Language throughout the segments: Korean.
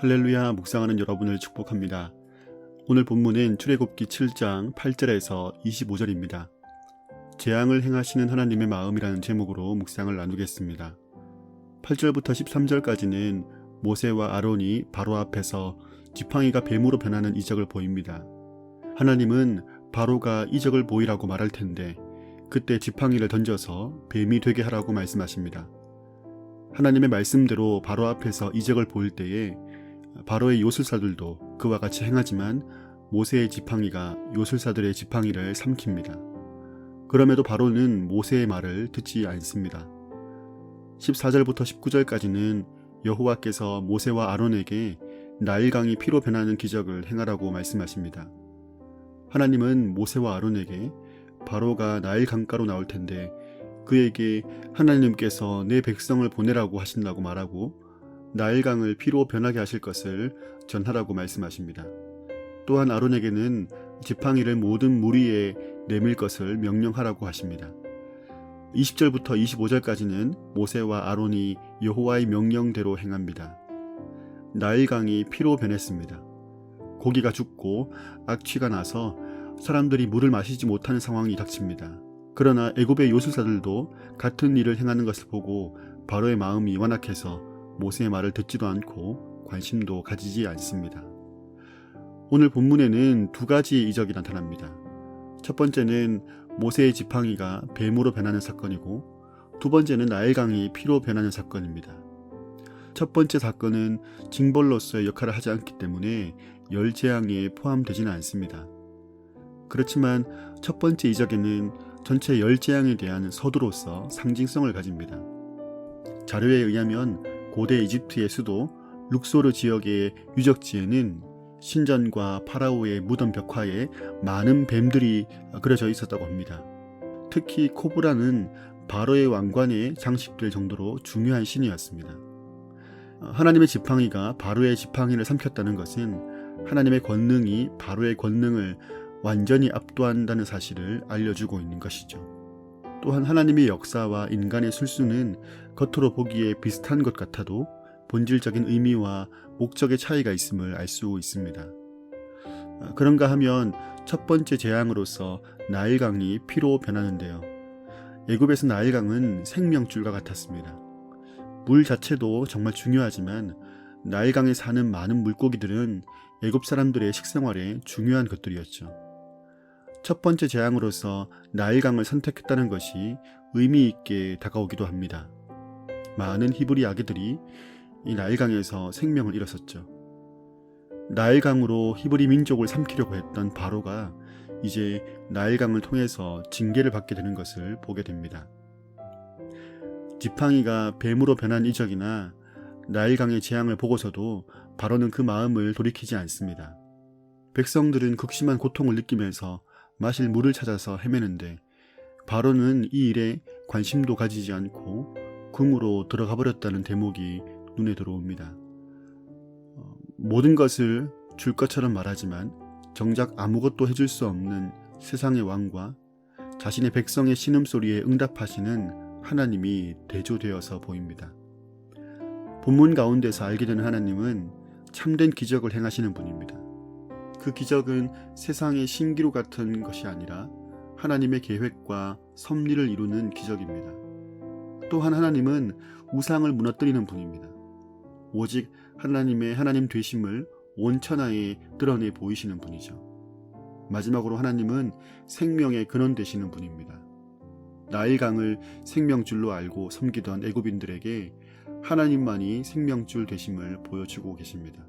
할렐루야, 묵상하는 여러분을 축복합니다. 오늘 본문은 출애굽기 7장 8절에서 25절입니다. 재앙을 행하시는 하나님의 마음이라는 제목으로 묵상을 나누겠습니다. 8절부터 13절까지는 모세와 아론이 바로 앞에서 지팡이가 뱀으로 변하는 이적을 보입니다. 하나님은 바로가 이적을 보이라고 말할 텐데 그때 지팡이를 던져서 뱀이 되게 하라고 말씀하십니다. 하나님의 말씀대로 바로 앞에서 이적을 보일 때에 바로의 요술사들도 그와 같이 행하지만 모세의 지팡이가 요술사들의 지팡이를 삼킵니다. 그럼에도 바로는 모세의 말을 듣지 않습니다. 14절부터 19절까지는 여호와께서 모세와 아론에게 나일강이 피로 변하는 기적을 행하라고 말씀하십니다. 하나님은 모세와 아론에게 바로가 나일 강가로 나올 텐데 그에게 하나님께서 내 백성을 보내라고 하신다고 말하고 나일강을 피로 변하게 하실 것을 전하라고 말씀하십니다. 또한 아론에게는 지팡이를 모든 물 위에 내밀 것을 명령하라고 하십니다. 20절부터 25절까지는 모세와 아론이 여호와의 명령대로 행합니다. 나일강이 피로 변했습니다. 고기가 죽고 악취가 나서 사람들이 물을 마시지 못하는 상황이 닥칩니다. 그러나 애굽의 요술사들도 같은 일을 행하는 것을 보고 바로의 마음이 완악해서 모세의 말을 듣지도 않고 관심도 가지지 않습니다. 오늘 본문에는 두 가지 이적이 나타납니다. 첫 번째는 모세의 지팡이가 뱀으로 변하는 사건이고 두 번째는 나일강이 피로 변하는 사건입니다. 첫 번째 사건은 징벌로서의 역할을 하지 않기 때문에 열재앙에 포함되지는 않습니다. 그렇지만 첫 번째 이적에는 전체 열재앙에 대한 서두로서 상징성을 가집니다. 자료에 의하면 고대 이집트의 수도 룩소르 지역의 유적지에는 신전과 파라오의 무덤 벽화에 많은 뱀들이 그려져 있었다고 합니다. 특히 코브라는 바로의 왕관에 장식될 정도로 중요한 신이었습니다. 하나님의 지팡이가 바로의 지팡이를 삼켰다는 것은 하나님의 권능이 바로의 권능을 완전히 압도한다는 사실을 알려주고 있는 것이죠. 또한 하나님의 역사와 인간의 술수는 겉으로 보기에 비슷한 것 같아도 본질적인 의미와 목적의 차이가 있음을 알 수 있습니다. 그런가 하면 첫 번째 재앙으로서 나일강이 피로 변하는데요. 애굽에서 나일강은 생명줄과 같았습니다. 물 자체도 정말 중요하지만 나일강에 사는 많은 물고기들은 애굽 사람들의 식생활에 중요한 것들이었죠. 첫 번째 재앙으로서 나일강을 선택했다는 것이 의미 있게 다가오기도 합니다. 많은 히브리 아기들이 이 나일강에서 생명을 잃었었죠. 나일강으로 히브리 민족을 삼키려고 했던 바로가 이제 나일강을 통해서 징계를 받게 되는 것을 보게 됩니다. 지팡이가 뱀으로 변한 이적이나 나일강의 재앙을 보고서도 바로는 그 마음을 돌이키지 않습니다. 백성들은 극심한 고통을 느끼면서 마실 물을 찾아서 헤매는데 바로는 이 일에 관심도 가지지 않고 궁으로 들어가 버렸다는 대목이 눈에 들어옵니다. 모든 것을 줄 것처럼 말하지만 정작 아무것도 해줄 수 없는 세상의 왕과 자신의 백성의 신음소리에 응답하시는 하나님이 대조되어서 보입니다. 본문 가운데서 알게 되는 하나님은 참된 기적을 행하시는 분입니다. 그 기적은 세상의 신기루 같은 것이 아니라 하나님의 계획과 섭리를 이루는 기적입니다. 또한 하나님은 우상을 무너뜨리는 분입니다. 오직 하나님의 하나님 되심을 온 천하에 드러내 보이시는 분이죠. 마지막으로 하나님은 생명의 근원 되시는 분입니다. 나일강을 생명줄로 알고 섬기던 애굽인들에게 하나님만이 생명줄 되심을 보여주고 계십니다.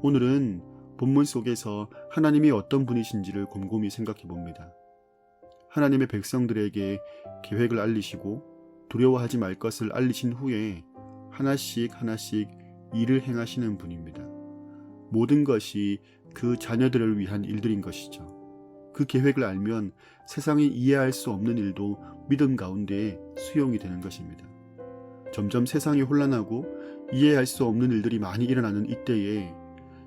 오늘은 본문 속에서 하나님이 어떤 분이신지를 곰곰이 생각해 봅니다. 하나님의 백성들에게 계획을 알리시고 두려워하지 말 것을 알리신 후에 하나씩 일을 행하시는 분입니다. 모든 것이 그 자녀들을 위한 일들인 것이죠. 그 계획을 알면 세상이 이해할 수 없는 일도 믿음 가운데 수용이 되는 것입니다. 점점 세상이 혼란하고 이해할 수 없는 일들이 많이 일어나는 이때에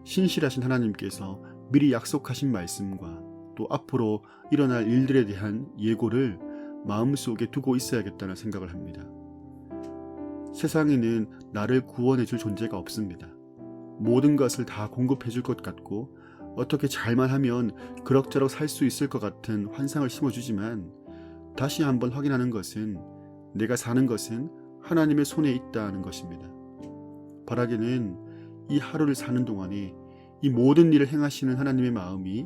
신실하신 하나님께서 미리 약속하신 말씀과 또 앞으로 일어날 일들에 대한 예고를 마음속에 두고 있어야겠다는 생각을 합니다. 세상에는 나를 구원해 줄 존재가 없습니다. 모든 것을 다 공급해 줄 것 같고 어떻게 잘만 하면 그럭저럭 살 수 있을 것 같은 환상을 심어주지만 다시 한번 확인하는 것은 내가 사는 것은 하나님의 손에 있다는 것입니다. 바라기는 이 하루를 사는 동안에 이 모든 일을 행하시는 하나님의 마음이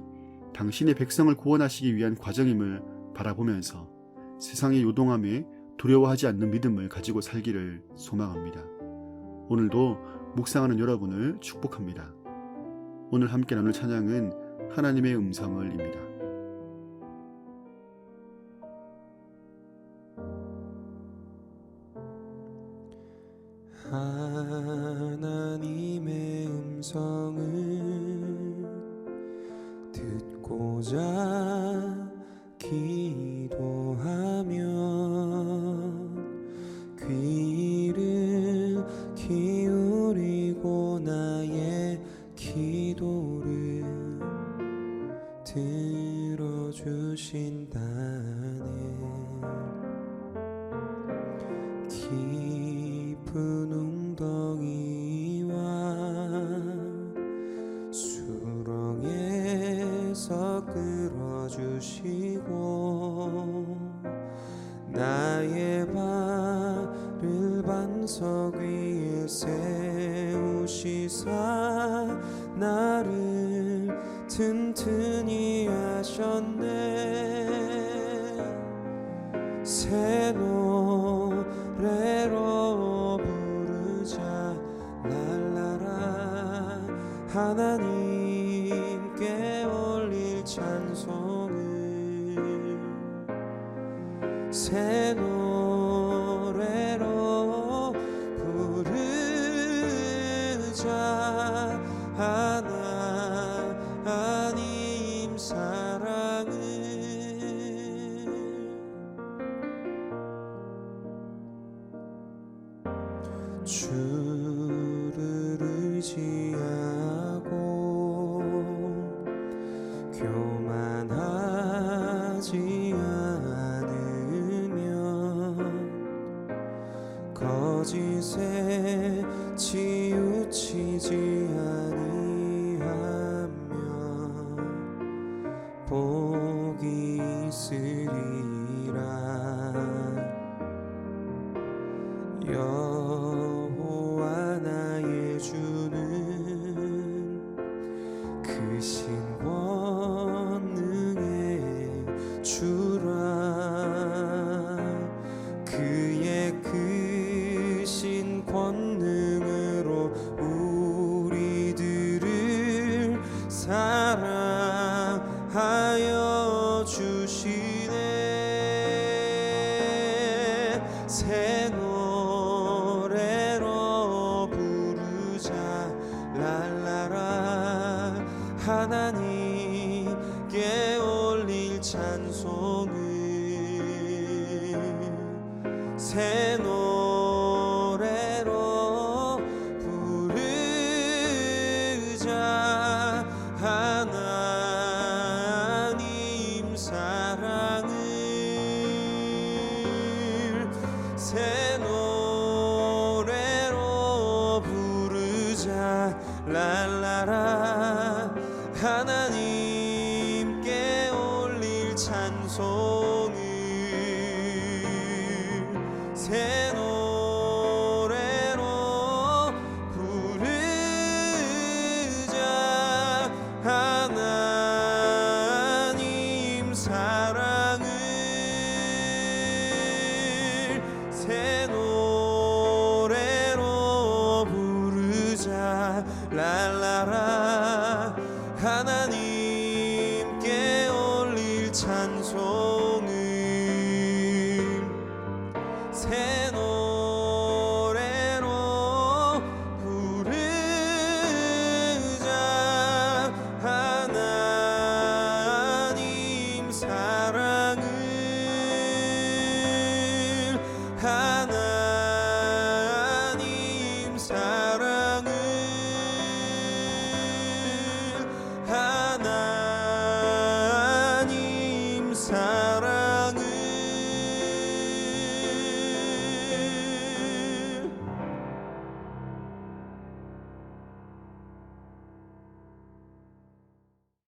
당신의 백성을 구원하시기 위한 과정임을 바라보면서 세상의 요동함에 두려워하지 않는 믿음을 가지고 살기를 소망합니다. 오늘도 묵상하는 여러분을 축복합니다. 오늘 함께 나눌 찬양은 하나님의 음성을입니다. 하나님의 음성을 듣고자 기도하면 귀를 기울이고 나의 기도를 들어주신다네. 깊은 웅덩이와 수렁에서 끌어주시고 나의 발을 반석 위에 세우시사 나를 튼튼히 하셨네. 새 노래로 부르자 랄라라. 하나님께 올릴 찬송을 새 노래로 부르자 하나님 사랑을. 주를 의지하고 교만하지 않으면 거짓에 치우치지 아니하면 복이 있으리라. 여호와 나의 주는 크신 권능의 주라. 그의 크신 권능으로 우리들을 사랑하여 주시네. 새 노래로 부르자 랄라라. 하나님께 올릴 찬송을 새 노래로 부르자 하나님 사랑을. 새 노래로 부르자 랄라라. 하나님께 올릴 찬송을 새 노래로 부르자 하나님 사랑을. 새 노래로 부르자 랄라라. 하나님께 올릴 찬송을 새 노래로